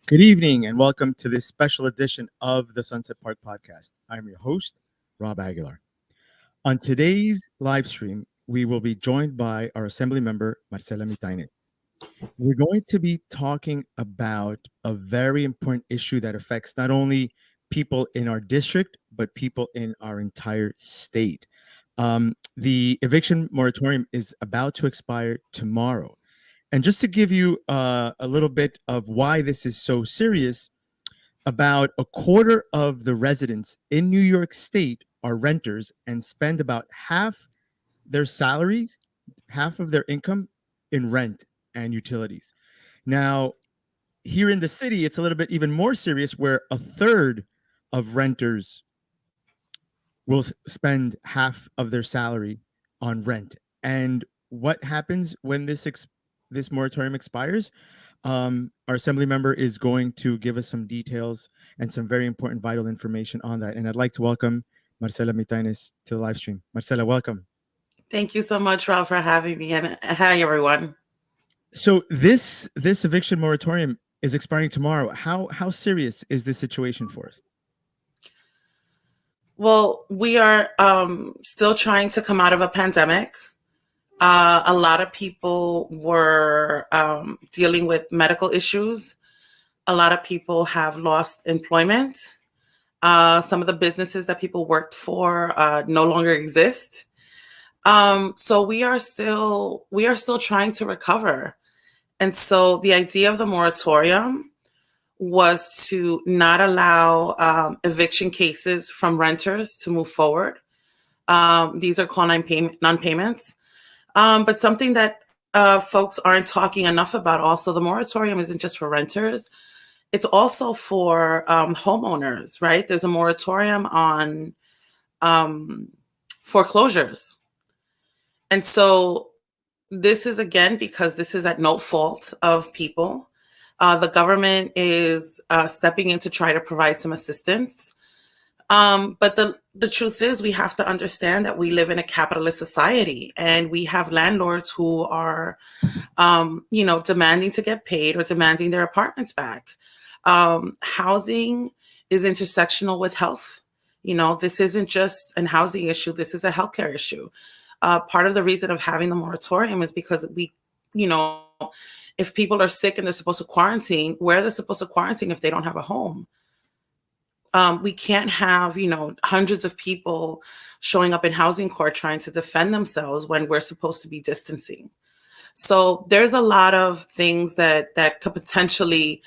Good evening and welcome to this special edition of the Sunset Park podcast. I'm your host, Rob Aguilar. On today's live stream, we will be joined by our Assembly member, Marcela Mitaynes. We're going to be talking about a very important issue that affects not only people in our district, but people in our entire state. The eviction moratorium is about to expire tomorrow. And just to give you a little bit of why this is so serious, about a quarter of the residents in New York State are renters and spend about half their salaries, half of their income in rent and utilities. Now, here in the city, it's a little bit even more serious where a third of renters will spend half of their salary on rent. And what happens when this moratorium expires? Our assembly member is going to give us some details and some very important, vital information on that. And I'd like to welcome Marcela Mitaynes to the live stream. Marcela, welcome. Thank you so much, Rob, for having me. And hi, everyone. So this eviction moratorium is expiring tomorrow. How serious is this situation for us? Well, we are still trying to come out of a pandemic. A lot of people were dealing with medical issues. A lot of people have lost employment. Some of the businesses that people worked for no longer exist. So we are still trying to recover. And so the idea of the moratorium was to not allow eviction cases from renters to move forward. These are called non-payments. But something that folks aren't talking enough about also, the moratorium isn't just for renters. It's also for homeowners, right? There's a moratorium on foreclosures. And so this is, again, because this is at no fault of people. The government is stepping in to try to provide some assistance. But the truth is, we have to understand that we live in a capitalist society, and we have landlords who are, demanding to get paid or demanding their apartments back. Housing is intersectional with health. This isn't just an housing issue. This is a healthcare issue. Part of the reason of having the moratorium is because if people are sick and they're supposed to quarantine, where are they supposed to quarantine if they don't have a home? We can't have, hundreds of people showing up in housing court trying to defend themselves when we're supposed to be distancing. So there's a lot of things that could potentially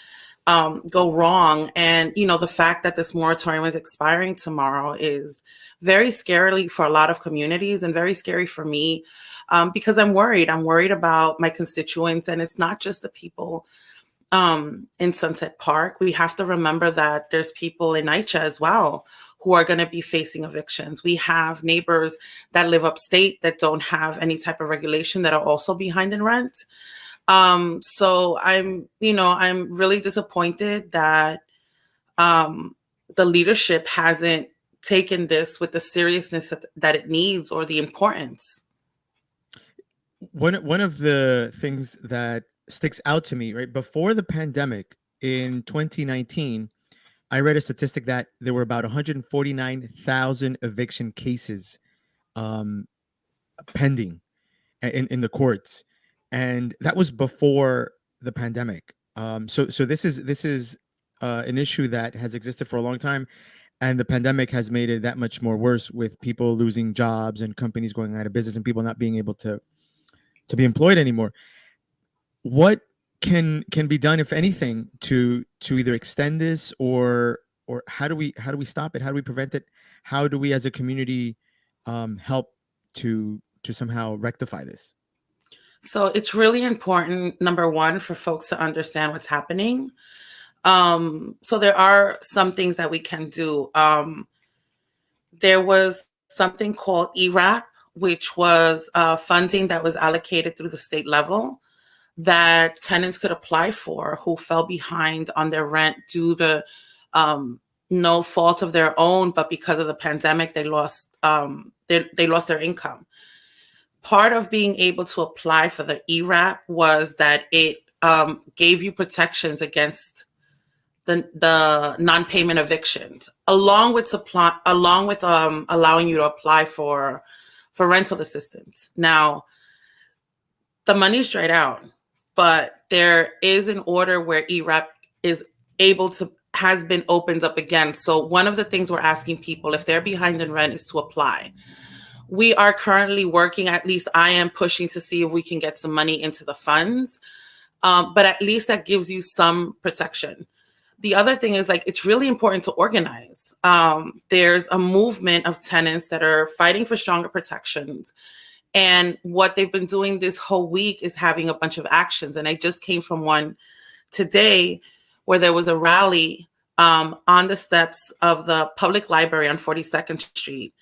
go wrong. And, the fact that this moratorium is expiring tomorrow is very scary for a lot of communities and very scary for me because I'm worried. I'm worried about my constituents. And it's not just the people in Sunset Park. We have to remember that there's people in Aicha as well who are going to be facing evictions. We have neighbors that live upstate that don't have any type of regulation that are also behind in rent. So I'm really disappointed that the leadership hasn't taken this with the seriousness that it needs or the importance. One of the things that sticks out to me, right, before the pandemic in 2019, I read a statistic that there were about 149,000 eviction cases pending in the courts, and that was before the pandemic. So this is an issue that has existed for a long time, and the pandemic has made it that much more worse with people losing jobs and companies going out of business and people not being able to be employed anymore. What can be done, if anything, to either extend this or how do we stop it? How do we prevent it? How do we as a community help to somehow rectify this? So it's really important, number one, for folks to understand what's happening. So there are some things that we can do. There was something called ERAP, which was funding that was allocated through the state level that tenants could apply for who fell behind on their rent due to no fault of their own, but because of the pandemic, they lost their income. Part of being able to apply for the ERAP was that it gave you protections against the non-payment evictions, along with allowing you to apply for rental assistance. Now, the money's dried out, but there is an order where ERAP is has been opened up again. So one of the things we're asking people, if they're behind in rent, is to apply. We are currently working, at least I am pushing to see if we can get some money into the funds. But at least that gives you some protection. The other thing is, like, it's really important to organize. There's a movement of tenants that are fighting for stronger protections. And what they've been doing this whole week is having a bunch of actions. And I just came from one today where there was a rally on the steps of the public library on 42nd Street.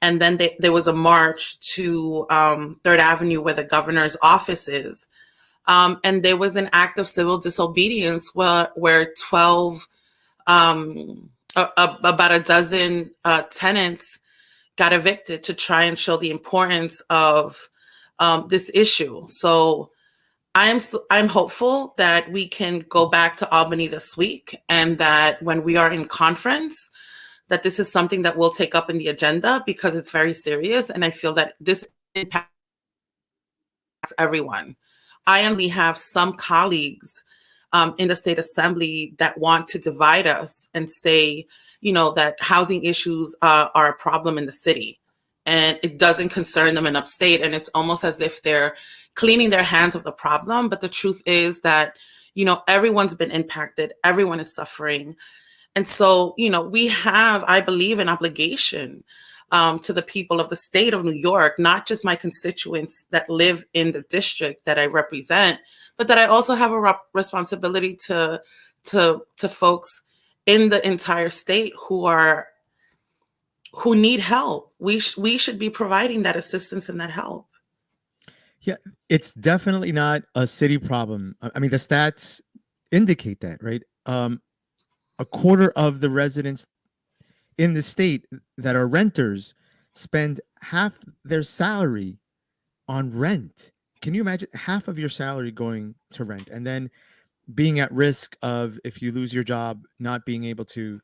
And then there was a march to 3rd Avenue where the governor's office is. And there was an act of civil disobedience where 12, about a dozen tenants got evicted to try and show the importance of this issue. So I'm hopeful that we can go back to Albany this week, and that when we are in conference, that this is something that we'll take up in the agenda, because it's very serious. And I feel that this impacts everyone. I only have some colleagues in the state assembly that want to divide us and say, that housing issues are a problem in the city, and it doesn't concern them in upstate. And it's almost as if they're cleaning their hands of the problem. But the truth is that, everyone's been impacted. Everyone is suffering. And so, we have, I believe, an obligation to the people of the state of New York, not just my constituents that live in the district that I represent, but that I also have a responsibility to folks in the entire state who need help. We should be providing that assistance and that help. Yeah, it's definitely not a city problem. I mean, the stats indicate that, right? A quarter of the residents in the state that are renters spend half their salary on rent. Can you imagine half of your salary going to rent, and then being at risk of, if you lose your job, not being able to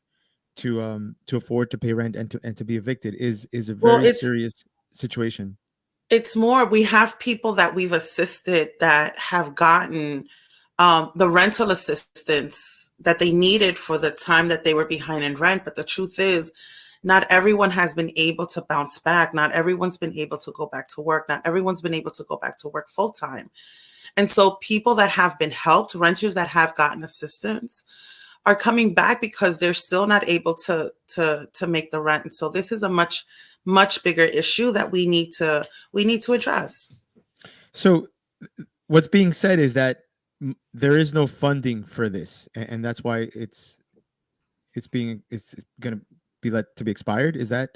afford to pay rent and to be evicted is a very serious situation. It's more, we have people that we've assisted that have gotten the rental assistance that they needed for the time that they were behind in rent. But the truth is, not everyone has been able to bounce back. Not everyone's been able to go back to work. Not everyone's been able to go back to work full time. And so people that have been helped, renters that have gotten assistance, are coming back because they're still not able to make the rent. And so this is a much bigger issue that we need to address. So what's being said is that there is no funding for this, and that's why it's going to be let to be expired. Is that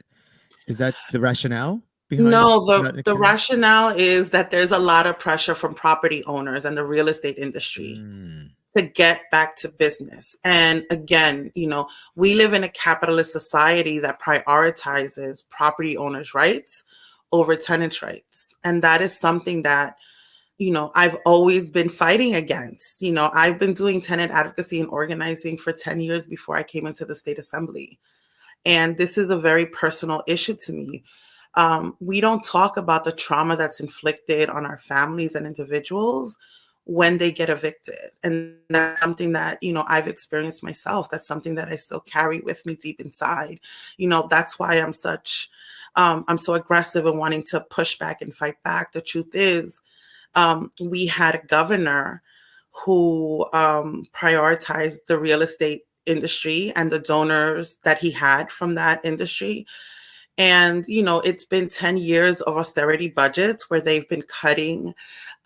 the rationale behind? No, the rationale is that there's a lot of pressure from property owners and the real estate industry to get back to business. And again, we live in a capitalist society that prioritizes property owners' rights over tenants' rights. And that is something that, I've always been fighting against. I've been doing tenant advocacy and organizing for 10 years before I came into the state assembly. And this is a very personal issue to me. We don't talk about the trauma that's inflicted on our families and individuals when they get evicted. And that's something that, I've experienced myself. That's something that I still carry with me deep inside. That's why I'm so aggressive in wanting to push back and fight back. The truth is, we had a governor who prioritized the real estate industry and the donors that he had from that industry. And, it's been 10 years of austerity budgets where they've been cutting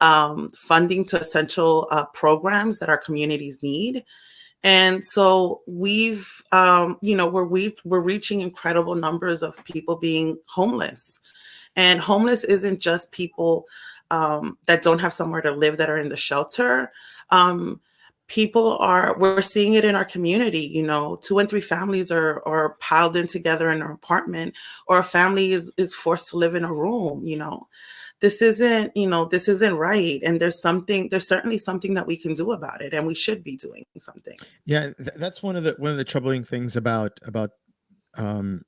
funding to essential programs that our communities need. And so we're reaching incredible numbers of people being homeless. And homeless isn't just people that don't have somewhere to live that are in the shelter. we're seeing it in our community, you know, 2 and 3 families are piled in together in an apartment, or a family is forced to live in a room, you know. This isn't right. And there's certainly something that we can do about it, and we should be doing something. Yeah, that's one of the troubling things about um,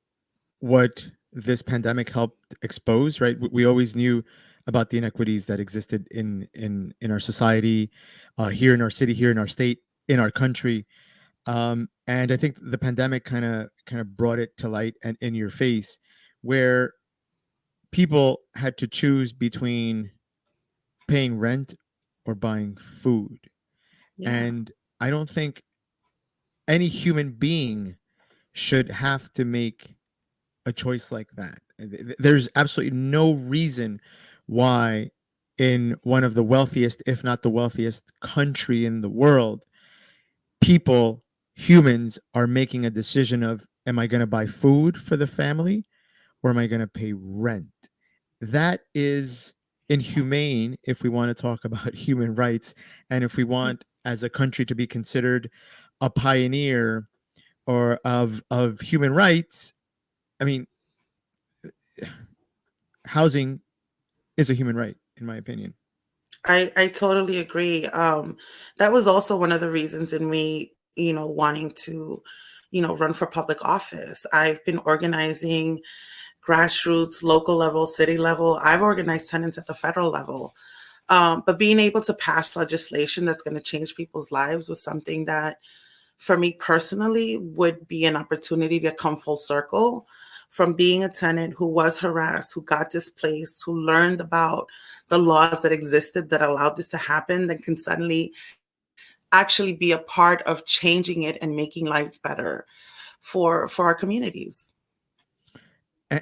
what this pandemic helped expose. Right, we always knew about the inequities that existed in our society, here in our city, here in our state, in our country. And I think the pandemic kind of brought it to light and in your face, where people had to choose between paying rent or buying food. Yeah. And I don't think any human being should have to make a choice like that. There's absolutely no reason why, in one of the wealthiest, if not the wealthiest country in the world, people, humans, are making a decision of, am I going to buy food for the family or am I going to pay rent? That is inhumane if we want to talk about human rights, and if we want as a country to be considered a pioneer or of human rights. I mean, housing is a human right, in my opinion. I totally agree. That was also one of the reasons in me, you know, wanting to, you know, run for public office. I've been organizing grassroots, local level, city level. I've organized tenants at the federal level. But being able to pass legislation that's going to change people's lives was something that, for me personally, would be an opportunity to come full circle from being a tenant who was harassed, who got displaced, who learned about the laws that existed that allowed this to happen, that can suddenly actually be a part of changing it and making lives better for our communities.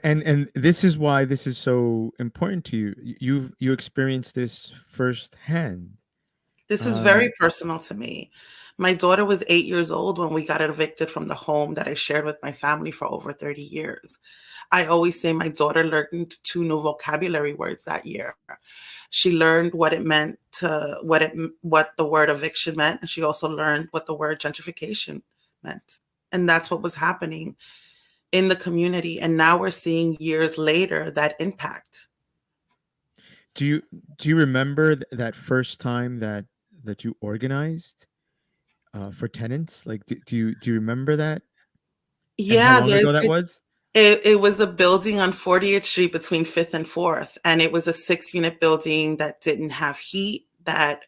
And this is why this is so important to you. You experienced this firsthand. This is Um, very personal to me. My daughter was 8 years old when we got evicted from the home that I shared with my family for over 30 years. I always say my daughter learned 2 new vocabulary words that year. She learned what it meant to what the word eviction meant, and she also learned what the word gentrification meant. And that's what was happening in the community. And now we're seeing years later that impact. do you do you remember that first time that you organized for tenants? Like, do you remember that and how Yeah, long ago that was? it was a building on 40th Street between 5th and 4th, and it was a 6-unit building that didn't have heat, that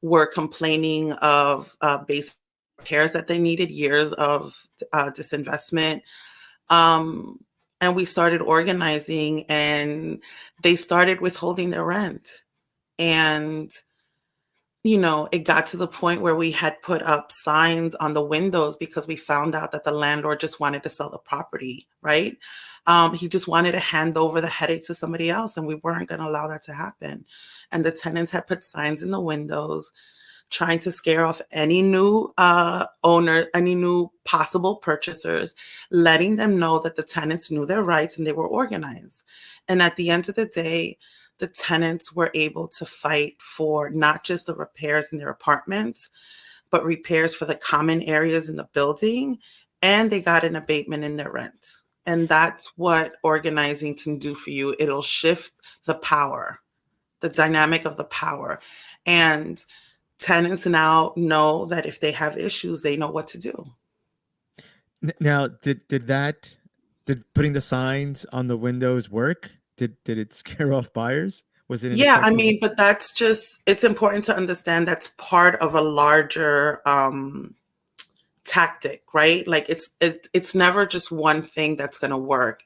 were complaining of basic repairs that they needed, years of disinvestment. Um, and we started organizing, and they started withholding their rent. And you know, it got to the point where we had put up signs on the windows because we found out that the landlord just wanted to sell the property, right? He just wanted to hand over the headache to somebody else, and we weren't going to allow that to happen. And the tenants had put signs in the windows trying to scare off any new owner, any new possible purchasers, letting them know that the tenants knew their rights and they were organized. And at the end of the day, the tenants were able to fight for not just the repairs in their apartments, but repairs for the common areas in the building, and they got an abatement in their rent. And that's what organizing can do for you. It'll shift the power, the dynamic of the power. And tenants now know that if they have issues, they know what to do. Now, did putting the signs on the windows work? Did it scare off buyers? Was it an Yeah, I effective? mean, but that's just, it's important to understand that's part of a larger tactic, right? Like it's never just one thing that's going to work.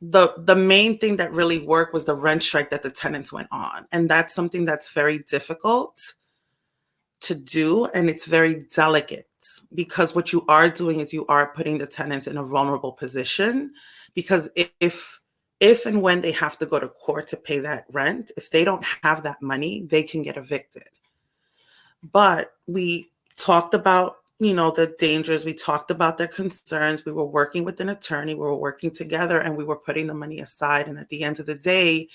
The main thing that really worked was the rent strike that the tenants went on, and that's something that's very difficult to do, and it's very delicate, because what you are doing is you are putting the tenants in a vulnerable position, because if and when they have to go to court to pay that rent, if they don't have that money, they can get evicted. But we talked about, you know, the dangers, we talked about their concerns, we were working with an attorney, we were working together, and we were putting the money aside. And at the end of the day,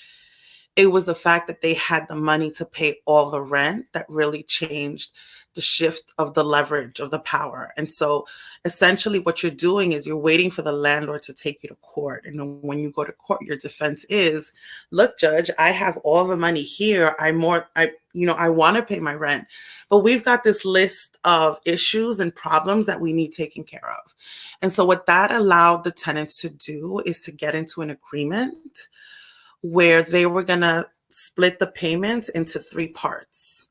It was the fact that they had the money to pay all the rent that really changed the shift of the leverage of the power. And so essentially what you're doing is you're waiting for the landlord to take you to court. And then when you go to court, your defense is, look, judge, I have all the money here. I want to pay my rent, but we've got this list of issues and problems that we need taken care of. And so what that allowed the tenants to do is to get into an agreement where they were going to split the payments into three parts.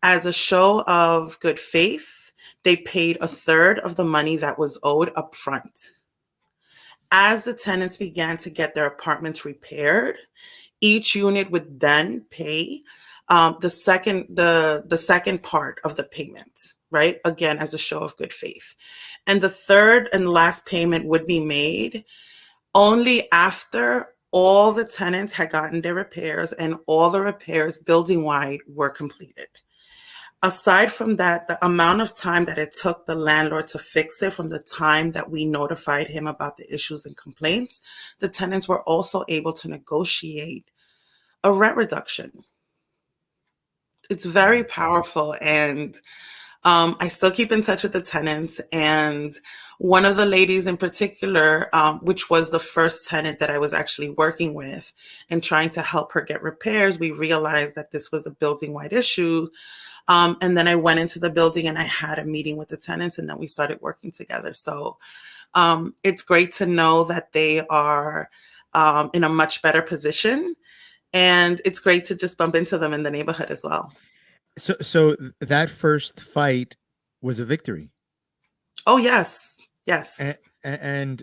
As a show of good faith, they paid a third of the money that was owed up front. As the tenants began to get their apartments repaired, each unit would then pay the second part of the payment, right? Again, as a show of good faith. And the third and last payment would be made only after all the tenants had gotten their repairs and all the repairs building-wide were completed. Aside from that, the amount of time that it took the landlord to fix it from the time that we notified him about the issues and complaints, the tenants were also able to negotiate a rent reduction. It's very powerful. And I still keep in touch with the tenants. And one of the ladies in particular, which was the first tenant that I was actually working with and trying to help her get repairs, we realized that this was a building-wide issue. And then I went into the building and I had a meeting with the tenants, and then we started working together. So it's great to know that they are in a much better position. And it's great to just bump into them in the neighborhood as well. So that first fight was a victory. Oh, yes. Yes. And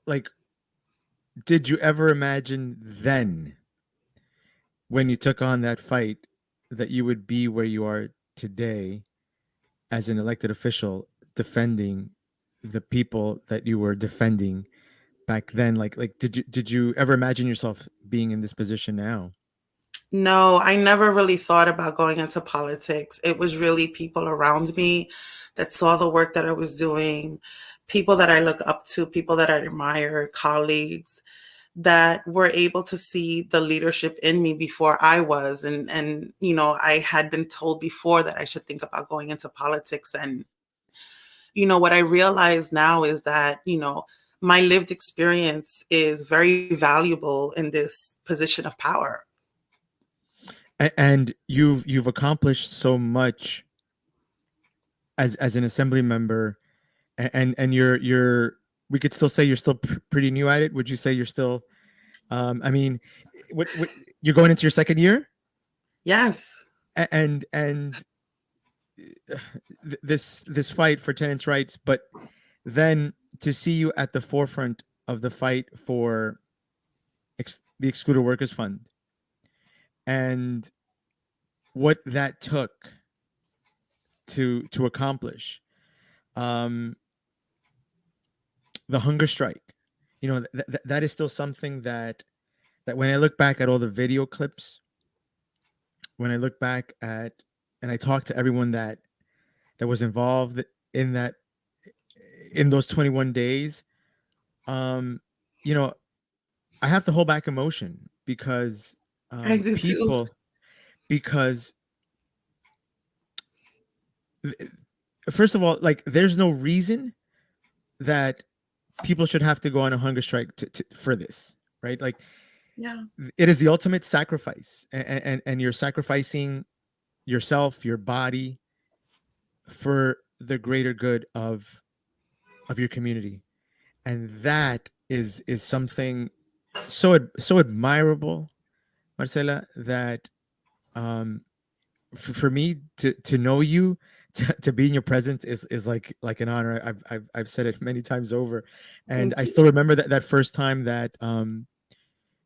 like, did you ever imagine then, when you took on that fight, that you would be where you are today as an elected official defending the people that you were defending back then? Like did you ever imagine yourself being in this position now? No, I never really thought about going into politics. It was really people around me that saw the work that I was doing, people that I look up to, people that I admire, colleagues that were able to see the leadership in me before I was. And I had been told before that I should think about going into politics. And, what I realize now is that, my lived experience is very valuable in this position of power. And you've accomplished so much as an assembly member, and you're we could still say you're still pretty new at it. Would you say you're still I mean, what you're going into your second year? Yes. And this fight for tenants' rights, but then to see you at the forefront of the fight for the Excluded Workers Fund, and what that took to accomplish the hunger strike. That is still something that when I look back at all the video clips, when I look back at and I talk to everyone that was involved in in those 21 days, I have to hold back emotion because I do too. because first of all, like, there's no reason that people should have to go on a hunger strike for this, right? Like, Yeah. it is the ultimate sacrifice, and you're sacrificing yourself, your body, for the greater good of your community, and that is something so admirable, Marcela, that for me to know you, to be in your presence is like an honor. I've said it many times over, and Thank I you. still remember that first time that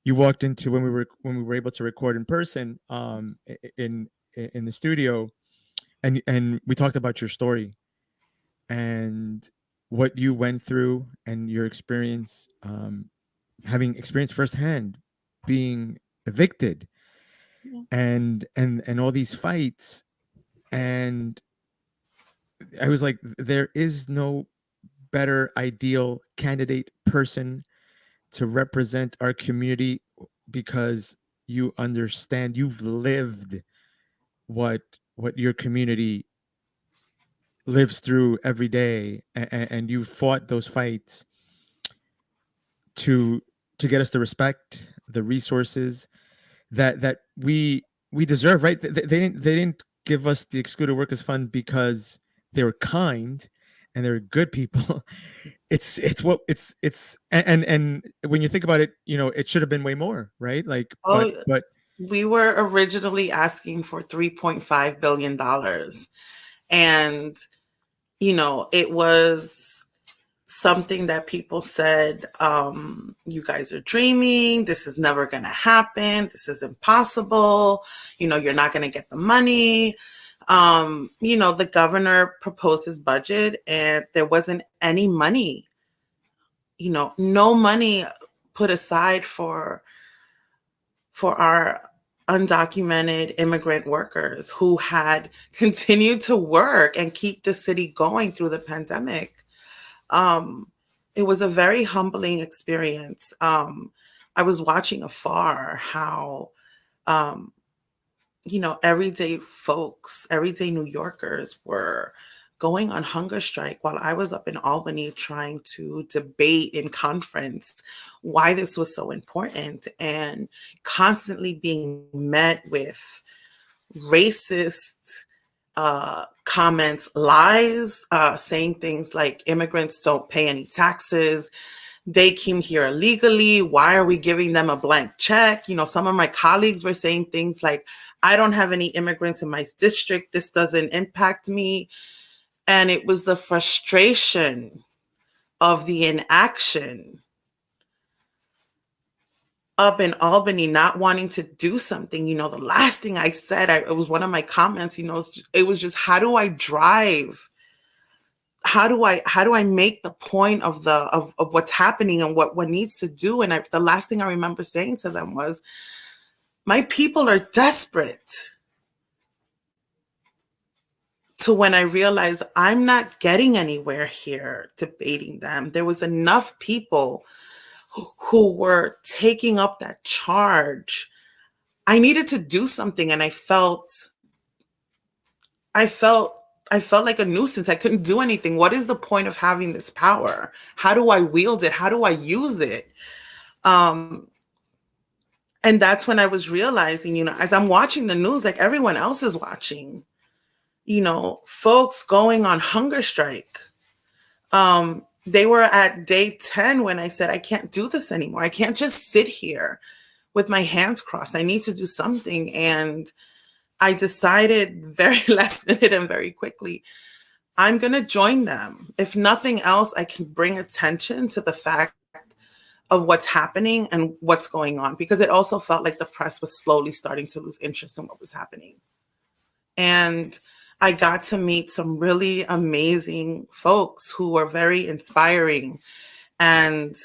you walked into, when we were able to record in person, in the studio, and we talked about your story and what you went through and your experience, having experienced firsthand being evicted, Yeah. and all these fights. And I was like, there is no better ideal candidate person to represent our community, because you understand, you've lived what your community lives through every day, and you fought those fights to get us the respect, the resources that we deserve, right? They didn't give us the excluded workers fund because they were kind and they're good people. It's what it's and when you think about it, it should have been way more, right? Like, Oh, but we were originally asking for $3.5 billion. And, it was something that people said, you guys are dreaming. This is never going to happen. This is impossible. You're not going to get the money. The governor proposed his budget and there wasn't any money, no money put aside for our undocumented immigrant workers who had continued to work and keep the city going through the pandemic. Um, it was a very humbling experience. I was watching afar how, um, everyday folks, everyday New Yorkers were going on hunger strike while I was up in Albany trying to debate in conference why this was so important, and constantly being met with racist comments, lies, saying things like immigrants don't pay any taxes. They came here illegally. Why are we giving them a blank check? Some of my colleagues were saying things like, I don't have any immigrants in my district. This doesn't impact me. And it was the frustration of the inaction up in Albany, not wanting to do something. The last thing I said, it was one of my comments, it was just, how do I drive? How do I make the point of what's happening and what needs to do? And the last thing I remember saying to them was, my people are desperate. To when I realized I'm not getting anywhere here debating them. There was enough people who were taking up that charge. I needed to do something, and I felt like a nuisance. I couldn't do anything. What is the point of having this power? How do I wield it? How do I use it? And that's when I was realizing, as I'm watching the news, like everyone else is watching, folks going on hunger strike. They were at day 10 when I said, I can't do this anymore. I can't just sit here with my hands crossed. I need to do something. And I decided very last minute and very quickly, I'm going to join them. If nothing else, I can bring attention to the fact of what's happening and what's going on, because it also felt like the press was slowly starting to lose interest in what was happening. And I got to meet some really amazing folks who were very inspiring. And,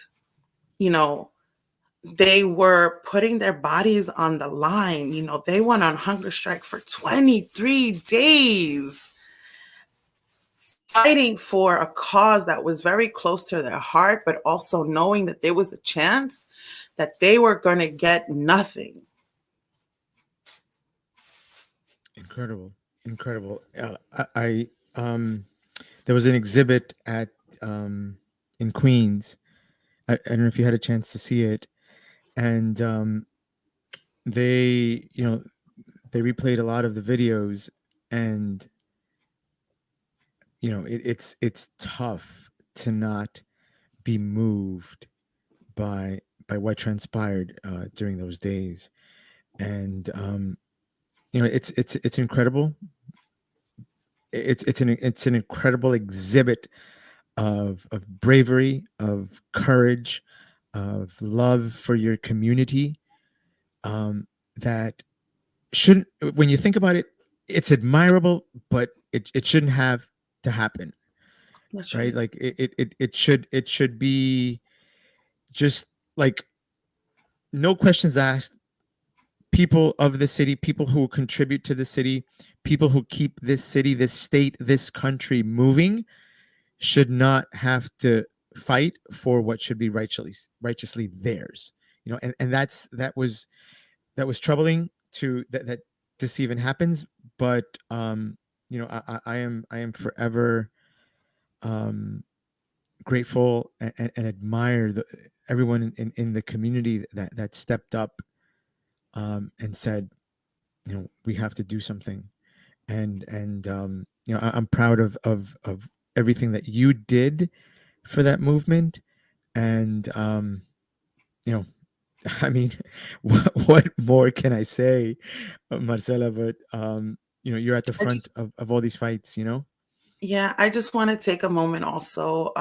they were putting their bodies on the line. They went on hunger strike for 23 days, fighting for a cause that was very close to their heart, but also knowing that there was a chance that they were going to get nothing. Incredible. I there was an exhibit at in Queens. I don't know if you had a chance to see it, and they they replayed a lot of the videos, and it's tough to not be moved by what transpired during those days, and it's incredible. It's an incredible exhibit of bravery, of courage, of love for your community. That shouldn't, when you think about it, it's admirable, but it shouldn't have to happen. That's Right? right. Like it should be just like no questions asked. People of the city, people who contribute to the city, people who keep this city, this state, this country moving, should not have to fight for what should be righteously theirs. And that was that was troubling that this even happens. But I am forever um, grateful and admire everyone in the community that stepped up and said, we have to do something. And I'm proud of everything that you did for that movement. And you know I mean, what more can I say, Marcela? But you're at the I front just of all these fights. Yeah, I just want to take a moment also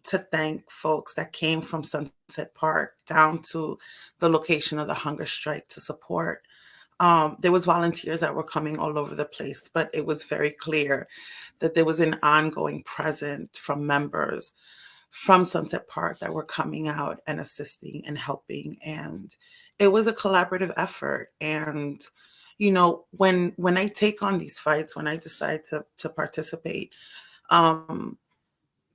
to thank folks that came from Sunset Park down to the location of the hunger strike to support. There was volunteers that were coming all over the place, but it was very clear that there was an ongoing presence from members from Sunset Park that were coming out and assisting and helping. And it was a collaborative effort. And when I take on these fights, when I decide to participate, um,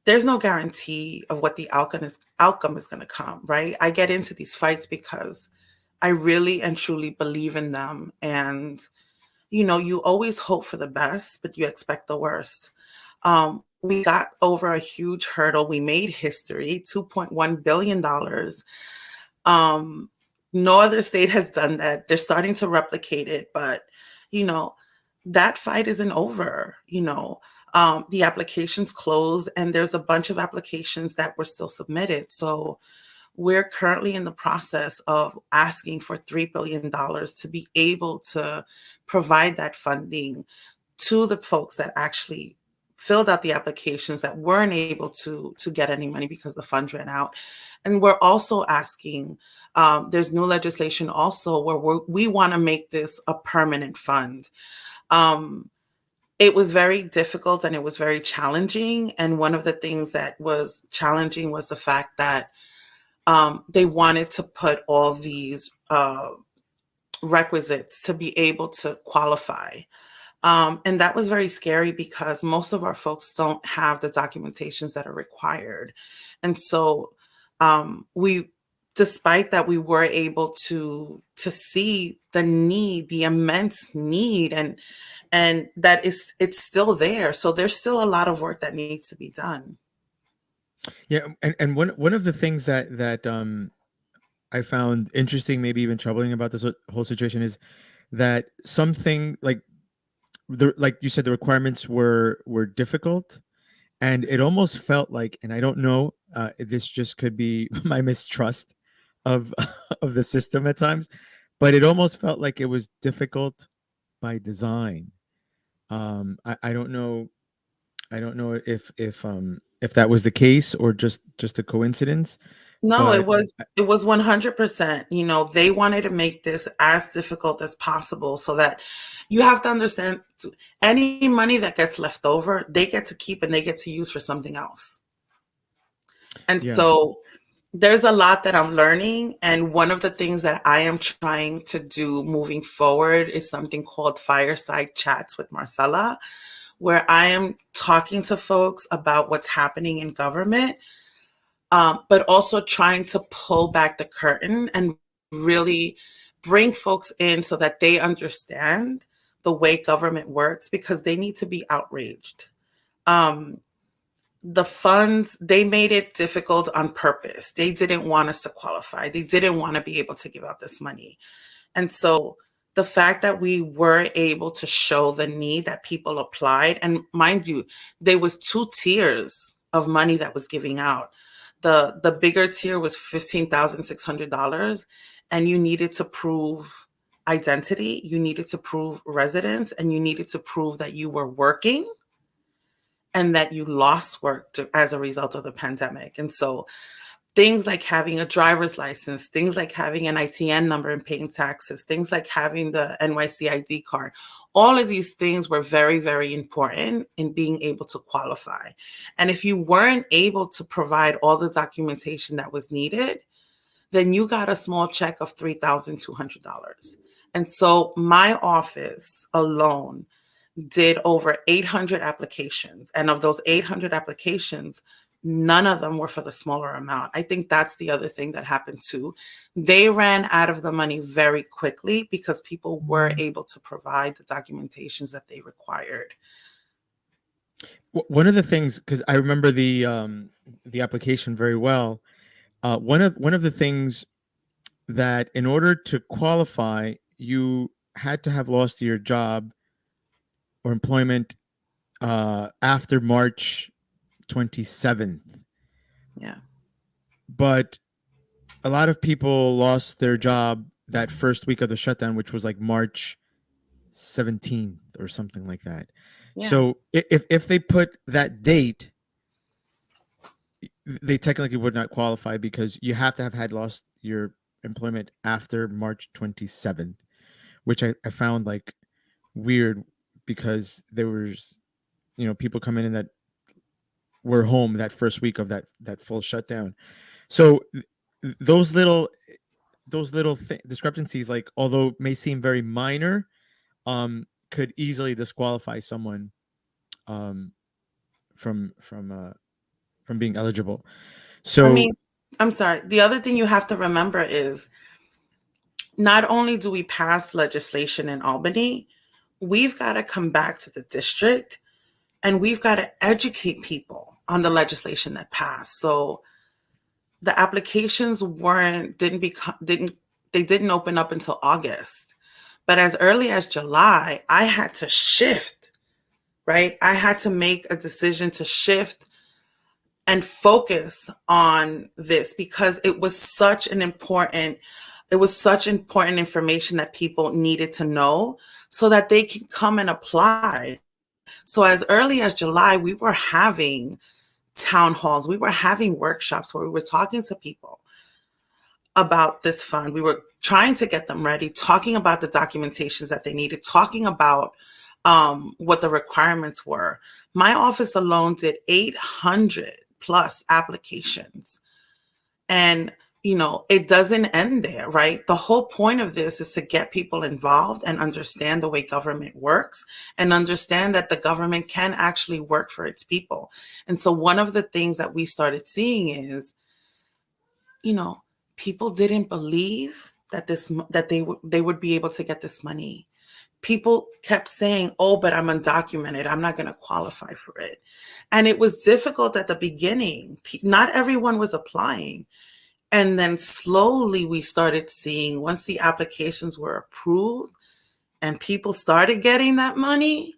there's no guarantee of what the outcome is going to come, right? I get into these fights because I really and truly believe in them. And you always hope for the best, but you expect the worst. We got over a huge hurdle. We made history, $2.1 billion. Um, no other state has done that. They're starting to replicate it, but you know, that fight isn't over. The applications closed, and there's a bunch of applications that were still submitted. So we're currently in the process of asking for $3 billion to be able to provide that funding to the folks that actually filled out the applications that weren't able to get any money because the funds ran out. And we're also asking, there's new legislation also where we want to make this a permanent fund. Um, it was very difficult and it was very challenging. And one of the things that was challenging was the fact that they wanted to put all these requisites to be able to qualify. And that was very scary because most of our folks don't have the documentations that are required. And so we, despite that, we were able to see the need, the immense need, and that it's still there. So there's still a lot of work that needs to be done. Yeah, and one of the things that I found interesting, maybe even troubling about this whole situation is that something like you said, the requirements were difficult, and it almost felt like, and I don't know, this just could be my mistrust of of the system at times, but it almost felt like it was difficult by design. I don't know. I don't know if that was the case or just a coincidence, No, but it was 100%. They wanted to make this as difficult as possible so that you have to understand any money that gets left over, they get to keep and they get to use for something else. And yeah, so there's a lot that I'm learning. And one of the things that I am trying to do moving forward is something called Fireside Chats with Marcela, where I am talking to folks about what's happening in government, but also trying to pull back the curtain and really bring folks in so that they understand the way government works because they need to be outraged. Um, the funds, they made it difficult on purpose. They didn't want us to qualify. They didn't want to be able to give out this money. And so the fact that we were able to show the need that people applied, and mind you, there was two tiers of money that was giving out. The bigger tier was $15,600, and you needed to prove identity, you needed to prove residence, and you needed to prove that you were working and that you lost work as a result of the pandemic. And so things like having a driver's license, things like having an ITN number and paying taxes, things like having the NYC ID card, all of these things were very, very important in being able to qualify. And if you weren't able to provide all the documentation that was needed, then you got a small check of $3,200. And so my office alone did over 800 applications. And of those 800 applications, None of them were for the smaller amount. I think that's the other thing that happened too. They ran out of the money very quickly because people were able to provide the documentations that they required. One of the things, because I remember the application very well. One of the things that in order to qualify, you had to have lost your job or employment after March 27th. Yeah. But a lot of people lost their job that first week of the shutdown, which was like March 17th or something like that. Yeah. So if they put that date, they technically would not qualify because you have to have had lost your employment after March 27th, which I found like weird because there was, people coming in that were home that first week of that full shutdown. So those little discrepancies, like although may seem very minor, could easily disqualify someone um, from being eligible. I So mean, I'm sorry. The other thing you have to remember is not only do we pass legislation in Albany, we've got to come back to the district and we've got to educate people on the legislation that passed. So the applications didn't open up until August. But as early as July, I had to shift, right? I had to make a decision to shift and focus on this because it was such important information that people needed to know so that they can come and apply. So as early as July, we were having town halls, we were having workshops where we were talking to people about this fund. We were trying to get them ready, talking about the documentations that they needed, talking about what the requirements were. My office alone did 800 plus applications. And, it doesn't end there, right? The whole point of this is to get people involved and understand the way government works and understand that the government can actually work for its people. And so one of the things that we started seeing is, people didn't believe that they would be able to get this money. People kept saying, "Oh, but I'm undocumented. I'm not going to qualify for it." And it was difficult at the beginning. Not everyone was applying. And then slowly we started seeing, once the applications were approved and people started getting that money,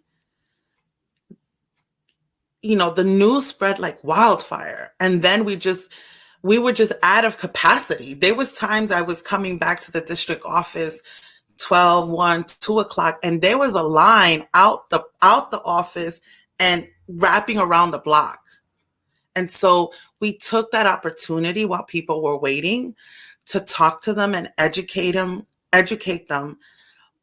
the news spread like wildfire. And then we were just out of capacity. There was times I was coming back to the district office 12, 1, 2 o'clock, and there was a line out the office and wrapping around the block. And so we took that opportunity while people were waiting to talk to them and educate them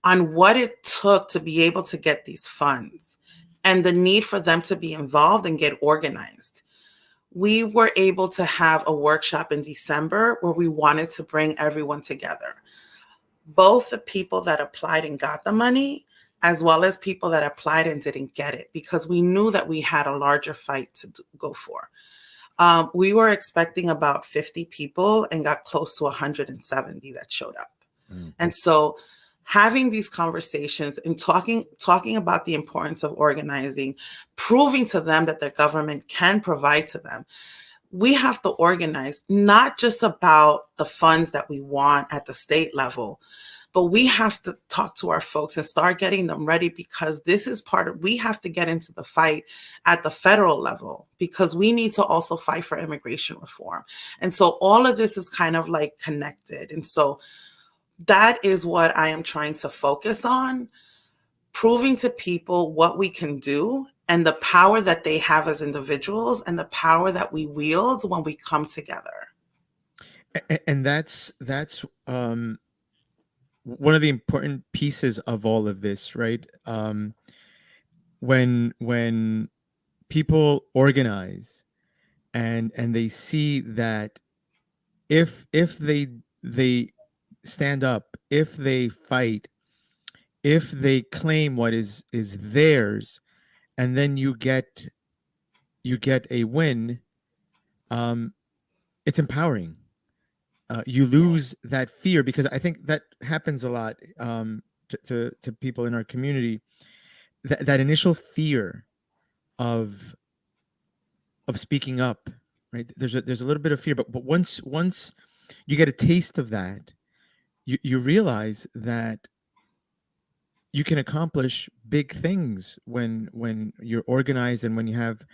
on what it took to be able to get these funds and the need for them to be involved and get organized. We were able to have a workshop in December where we wanted to bring everyone together, both the people that applied and got the money, as well as people that applied and didn't get it, because we knew that we had a larger fight to go for. We were expecting about 50 people and got close to 170 that showed up. Mm-hmm. And so having these conversations and talking about the importance of organizing, proving to them that their government can provide to them. We have to organize, not just about the funds that we want at the state level, but we have to talk to our folks and start getting them ready, because this is we have to get into the fight at the federal level, because we need to also fight for immigration reform. And so all of this is kind of like connected. And so that is what I am trying to focus on, proving to people what we can do and the power that they have as individuals and the power that we wield when we come together. And that's one of the important pieces of all of this, right? When people organize and they see that if they stand up, if they fight, if they claim what is theirs, and then you get a win, um, it's empowering. You Yeah. lose that fear, because I think that happens a lot, to people in our community. That initial fear of speaking up, right? There's a little bit of fear, but once you get a taste of that, you realize that you can accomplish big things when you're organized, and when you have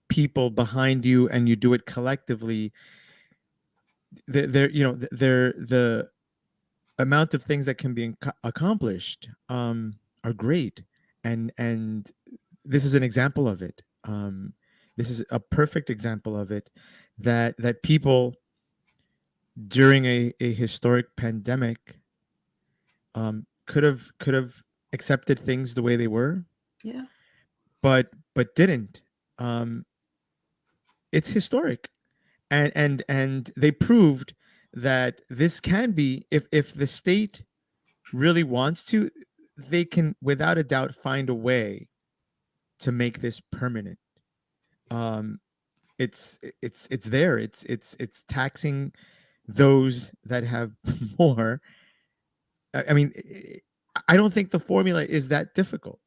people behind you and you do it collectively. The amount of things that can be accomplished, are great, and this is an example of it. This is a perfect example of it, that people during a historic pandemic, could have accepted things the way they were, Yeah. but didn't. Um, it's historic, and they proved that this can be, if the state really wants to, they can without a doubt find a way to make this permanent. Um, it's there. It's taxing those that have more. I mean, I don't think the formula is that difficult.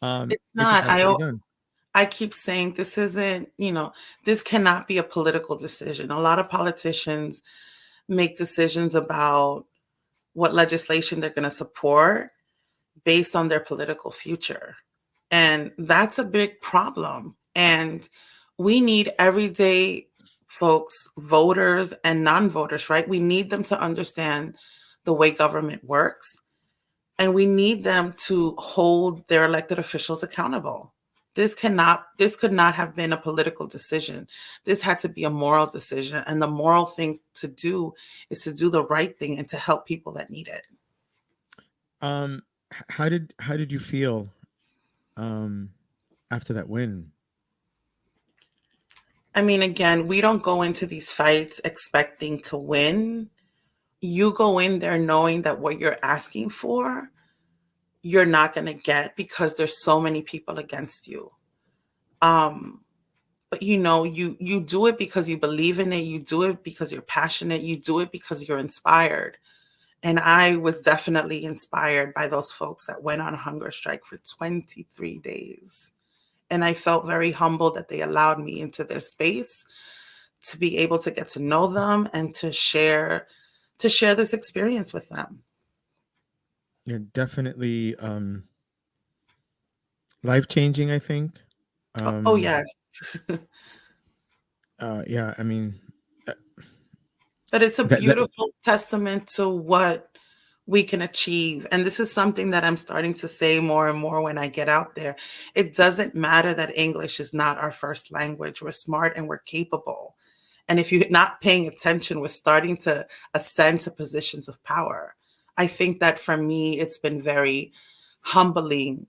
It's It just not. has to be done. I keep saying this isn't, this cannot be a political decision. A lot of politicians make decisions about what legislation they're going to support based on their political future. And that's a big problem. And we need everyday folks, voters and non voters, right? We need them to understand the way government works, and we need them to hold their elected officials accountable. This could not have been a political decision. This had to be a moral decision. And the moral thing to do is to do the right thing and to help people that need it. Um, how did you feel, um, after that win? I mean, again, we don't go into these fights expecting to win. You go in there knowing that what you're asking for, you're not going to get because there's so many people against you. Um, but you do it because you believe in it. You do it because you're passionate. You do it because you're inspired. And I was definitely inspired by those folks that went on a hunger strike for 23 days. And I felt very humbled that they allowed me into their space to be able to get to know them and to share this experience with them. Yeah, definitely, life changing, I think. Oh Um, yes. yeah, I mean, uh, But it's a that beautiful testament to what we can achieve. And this is something that I'm starting to say more and more when I get out there. It doesn't matter that English is not our first language. We're smart and we're capable. And if you're not paying attention, we're starting to ascend to positions of power. I think that for me, it's been very humbling,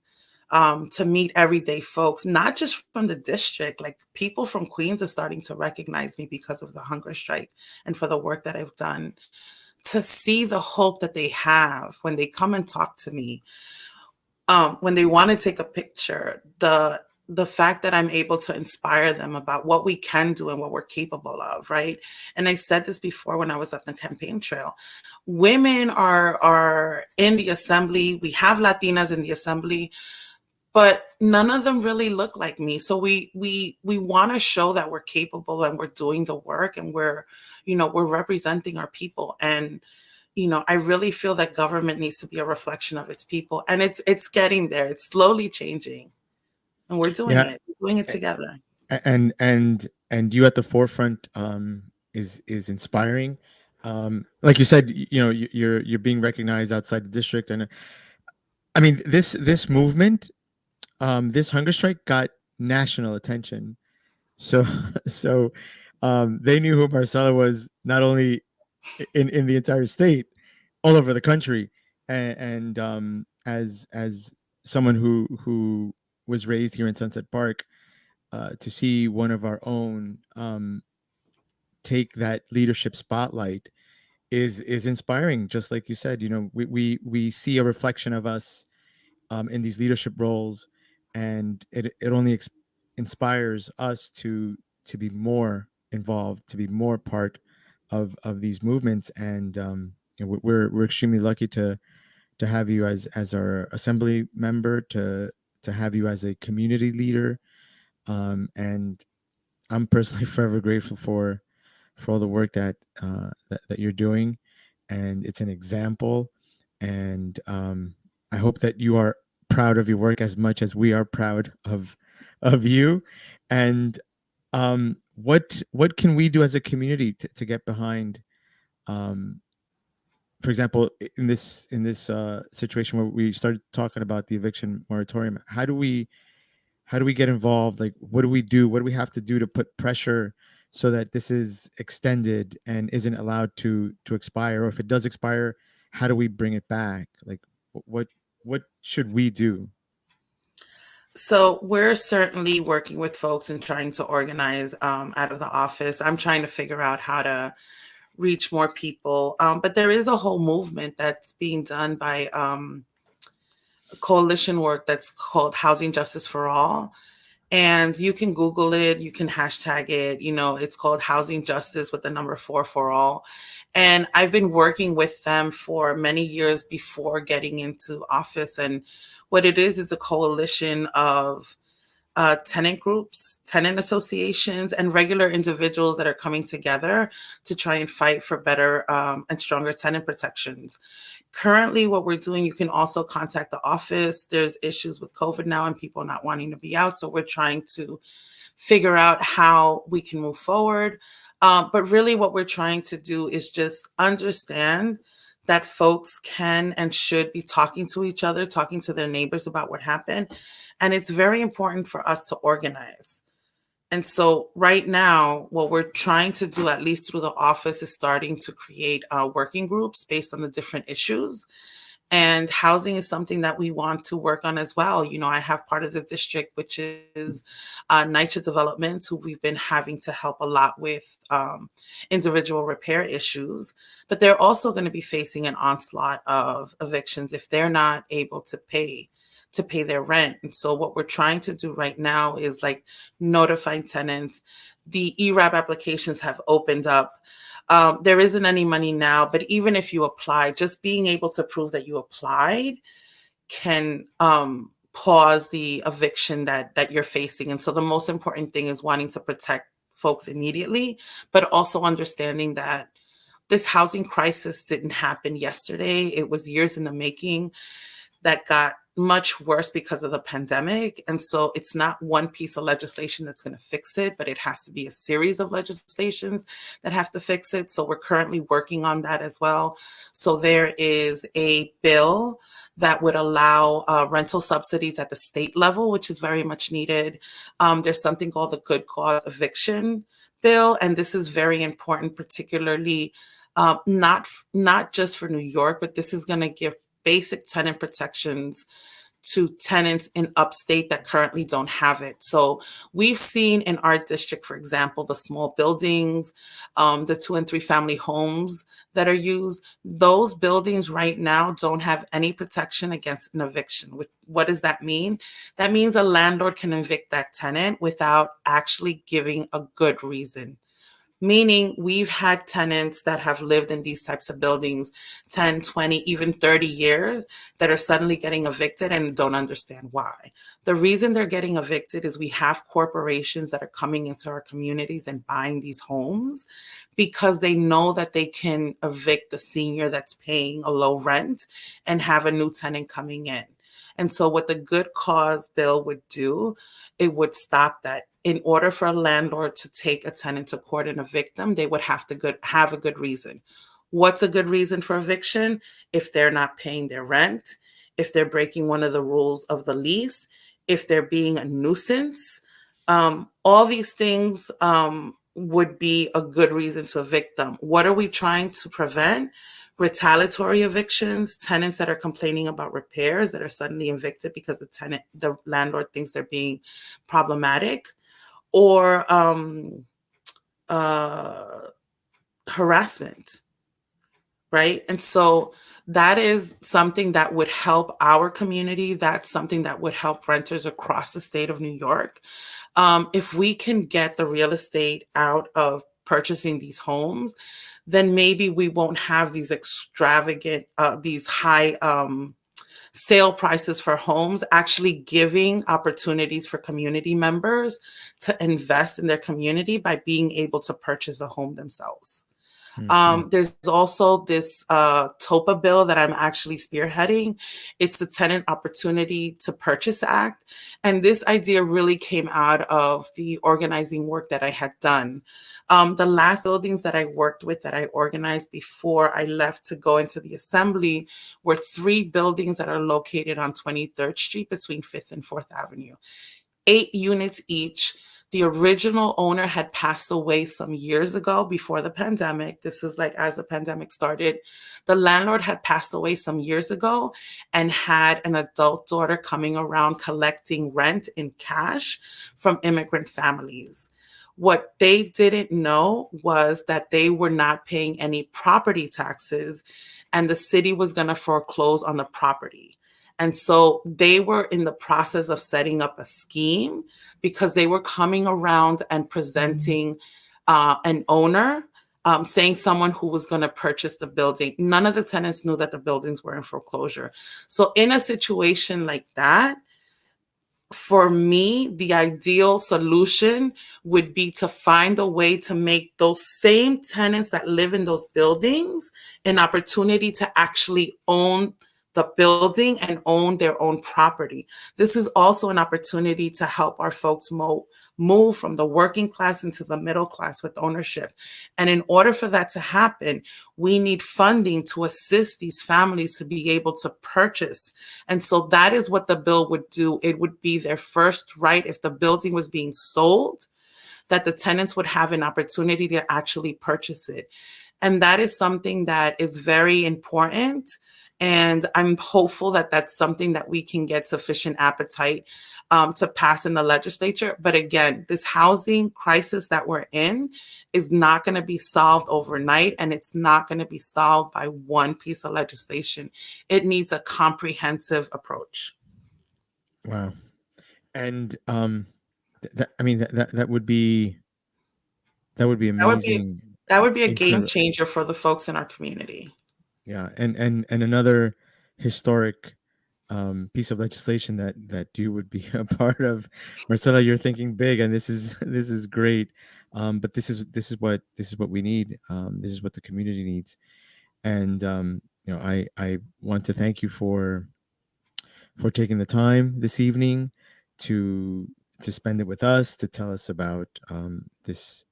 to meet everyday folks, not just from the district. Like people from Queens are starting to recognize me because of the hunger strike and for the work that I've done. To see the hope that they have when they come and talk to me, when they want to take a picture, the fact that I'm able to inspire them about what we can do and what we're capable of, right? And I said this before when I was at the campaign trail. Women are in the assembly. We have Latinas in the assembly, but none of them really look like me. So we want to show that we're capable and we're doing the work and we're representing our people. And I really feel that government needs to be a reflection of its people, and it's getting there. It's slowly changing, and we're doing yeah, it. We're doing it together. and you at the forefront, is inspiring. Like you said, you're being recognized outside the district, and I mean, this movement, this hunger strike got national attention. So so they knew who Marcela was, not only in the entire state, all over the country. And as someone who was raised here in Sunset Park, to see one of our own, take that leadership spotlight is inspiring. Just like you said, we see a reflection of us, in these leadership roles, and it only inspires us to be more. involved, to be more part of these movements. And we're extremely lucky to have you as our assembly member, to have you as a community leader, and I'm personally forever grateful for all the work that you're doing, and it's an example. And I hope that you are proud of your work as much as we are proud of you. And what can we do as a community to get behind? Um, for example, in this situation where we started talking about the eviction moratorium, how do we get involved? Like, what do we do? What do we have to do to put pressure so that this is extended and isn't allowed to expire? Or if it does expire, how do we bring it back? Like, what what should we do? So we're certainly working with folks and trying to organize out of the office. I'm trying to figure out how to reach more people. But there is a whole movement that's being done by coalition work that's called Housing Justice for All. And you can Google it, you can hashtag it. It's called Housing Justice with the number 4 for all. And I've been working with them for many years before getting into office. And what it is a coalition of tenant groups, tenant associations, and regular individuals that are coming together to try and fight for better and stronger tenant protections. Currently, what we're doing, you can also contact the office. There's issues with COVID now and people not wanting to be out. So we're trying to figure out how we can move forward. But really, what we're trying to do is just understand that folks can and should be talking to each other, talking to their neighbors about what happened. And it's very important for us to organize. And so right now, what we're trying to do, at least through the office, is starting to create working groups based on the different issues. And housing is something that we want to work on as well. I have part of the district, which is NYCHA Development, who we've been having to help a lot with individual repair issues. But they're also going to be facing an onslaught of evictions if they're not able to pay their rent. And so what we're trying to do right now is like notifying tenants. The ERAB applications have opened up. There isn't any money now, but even if you apply, just being able to prove that you applied can pause the eviction that you're facing. And so the most important thing is wanting to protect folks immediately, but also understanding that this housing crisis didn't happen yesterday. It was years in the making that got much worse because of the pandemic. And so it's not one piece of legislation that's going to fix it, but it has to be a series of legislations that have to fix it. So we're currently working on that as well. So there is a bill that would allow rental subsidies at the state level, which is very much needed. There's something called the Good Cause Eviction Bill, and this is very important, particularly not just for New York, but this is going to give basic tenant protections to tenants in upstate that currently don't have it. So we've seen in our district, for example, the small buildings, the 2 and 3 family homes that are used. Those buildings right now don't have any protection against an eviction. What does that mean? That means a landlord can evict that tenant without actually giving a good reason. Meaning we've had tenants that have lived in these types of buildings 10, 20, even 30 years that are suddenly getting evicted and don't understand why. The reason they're getting evicted is we have corporations that are coming into our communities and buying these homes because they know that they can evict the senior that's paying a low rent and have a new tenant coming in. And so what the Good Cause Bill would do, it would stop that. In order for a landlord to take a tenant to court and evict them, they would have to have a good reason. What's a good reason for eviction? If they're not paying their rent, if they're breaking one of the rules of the lease, if they're being a nuisance, all these things would be a good reason to evict them. What are we trying to prevent? Retaliatory evictions, tenants that are complaining about repairs that are suddenly evicted because the landlord thinks they're being problematic, or harassment, right? And so That is something that would help our community. That's something that would help renters across the state of New York. If we can get the real estate out of purchasing these homes, then maybe we won't have these extravagant, these high sale prices for homes, actually giving opportunities for community members to invest in their community by being able to purchase a home themselves. Mhm. There's also this TOPA bill that I'm actually spearheading. It's the Tenant Opportunity to Purchase Act. And this idea really came out of the organizing work that I had done. The last buildings that I worked with, that I organized before I left to go into the assembly, were 3 buildings that are located on 23rd Street between 5th and 4th Avenue. 8 units each. The original owner had passed away some years ago before the pandemic. This is like as the pandemic started. The landlord had passed away some years ago and had an adult daughter coming around collecting rent in cash from immigrant families. What they didn't know was that they were not paying any property taxes and the city was going to foreclose on the property. And so they were in the process of setting up a scheme because they were coming around and presenting an owner, saying someone who was going to purchase the building. None of the tenants knew that the buildings were in foreclosure. So, in a situation like that, for me, the ideal solution would be to find a way to make those same tenants that live in those buildings an opportunity to actually own the building and own their own property. This is also an opportunity to help our folks move from the working class into the middle class with ownership. And in order for that to happen, we need funding to assist these families to be able to purchase. And so that is what the bill would do. It would be their first right if the building was being sold, that the tenants would have an opportunity to actually purchase it. And that is something that is very important. And I'm hopeful that that's something that we can get sufficient appetite to pass in the legislature. But again, this housing crisis that we're in is not going to be solved overnight, and it's not going to be solved by one piece of legislation. It needs a comprehensive approach. Wow. And I mean that would be That would be amazing. that would be a game Incredible. changer for the folks in our community. Yeah, and another historic piece of legislation that you would be a part of. Marcela, you're thinking big, and this is great. But this is what we need. This is what the community needs. And I want to thank you for taking the time this evening to to spend it with us, to tell us about this,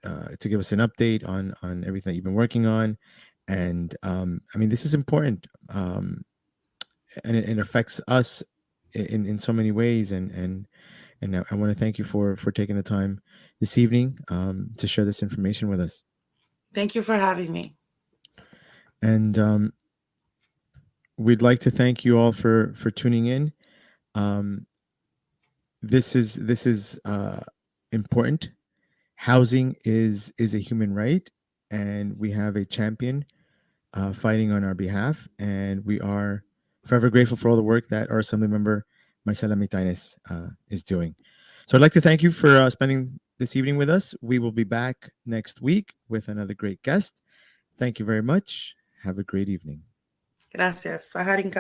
to give us an update on everything that you've been working on. And I mean, this is important, and it affects us in so many ways. And I want to thank you for taking the time this evening, to share this information with us. Thank you for having me. And we'd like to thank you all for tuning in. Um, this is important. Housing is a human right, and we have a champion fighting on our behalf, and we are forever grateful for all the work that our Assembly member Marcela Mitaynes is doing. So I'd like to thank you for spending this evening with us. We will be back next week with another great guest. Thank you very much. Have a great evening. Gracias. Fajarin